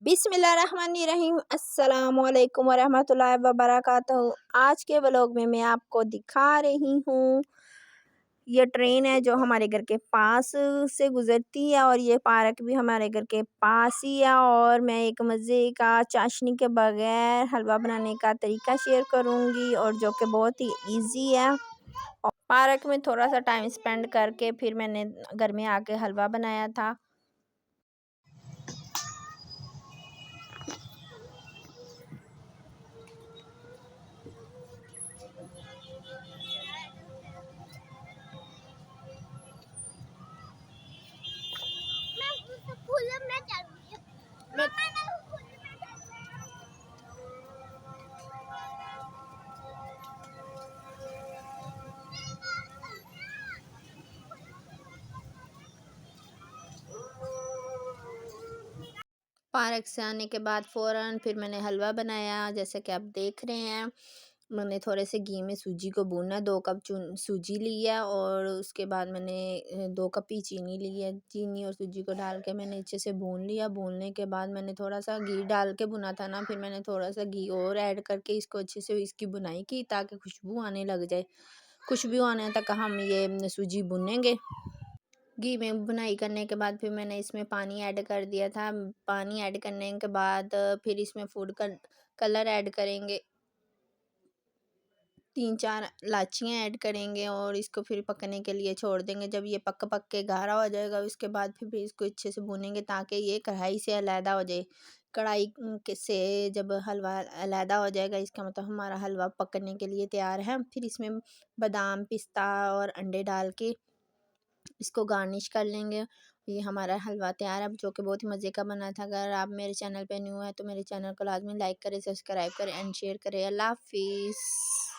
बिस्मिल्लाहिर्रहमानिर्रहीम अस्सलामुअलैकुम वरहमतुल्लाहि वबरकातुहू। आज के व्लॉग में मैं आपको दिखा रही हूँ, ये ट्रेन है जो हमारे घर के पास से गुज़रती है और ये पार्क भी हमारे घर के पास ही है। और मैं एक मज़े का चाशनी के बगैर हलवा बनाने का तरीका शेयर करूँगी और जो कि बहुत ही इजी है। और पार्क में थोड़ा सा टाइम स्पेंड करके फिर मैंने घर में आके हलवा बनाया था। पार्क से आने के बाद फ़ौरन फिर मैंने हलवा बनाया, जैसे कि आप देख रहे हैं। मैंने थोड़े से घी में सूजी को भूना, 2 कप सूजी ली है और उसके बाद मैंने 2 कप ही चीनी ली है। चीनी और सूजी को डाल के मैंने अच्छे से भून लिया। भूनने के बाद मैंने थोड़ा सा घी डाल के भुना था ना, फिर मैंने थोड़ा सा घी और ऐड करके इसको अच्छे से इसकी भुनाई की ताकि खुशबू आने लग जाए। खुशबू आने तक हम ये सूजी भुनेंगे। घी में भुनाई करने के बाद फिर मैंने इसमें पानी ऐड कर दिया था। पानी ऐड करने के बाद फिर इसमें फूड कलर ऐड करेंगे, 3-4 इलायचियाँ ऐड करेंगे और इसको फिर पकने के लिए छोड़ देंगे। जब ये पक के गाढ़ा हो जाएगा उसके बाद फिर इसको अच्छे से भूनेंगे ताकि ये कढ़ाई से अलहदा हो जाए। कढ़ाई के से जब हलवा अलहदा हो जाएगा इसका मतलब हमारा हलवा पकने के लिए तैयार है। फिर इसमें बादाम, पिस्ता और अंडे डाल के इसको गार्निश कर लेंगे। ये हमारा हलवा तैयार है जो कि बहुत ही मज़े का बना था। अगर आप मेरे चैनल पे न्यू है तो मेरे चैनल को लाजमी लाइक करें, सब्सक्राइब करें एंड शेयर करें। अल्लाह हाफिज़।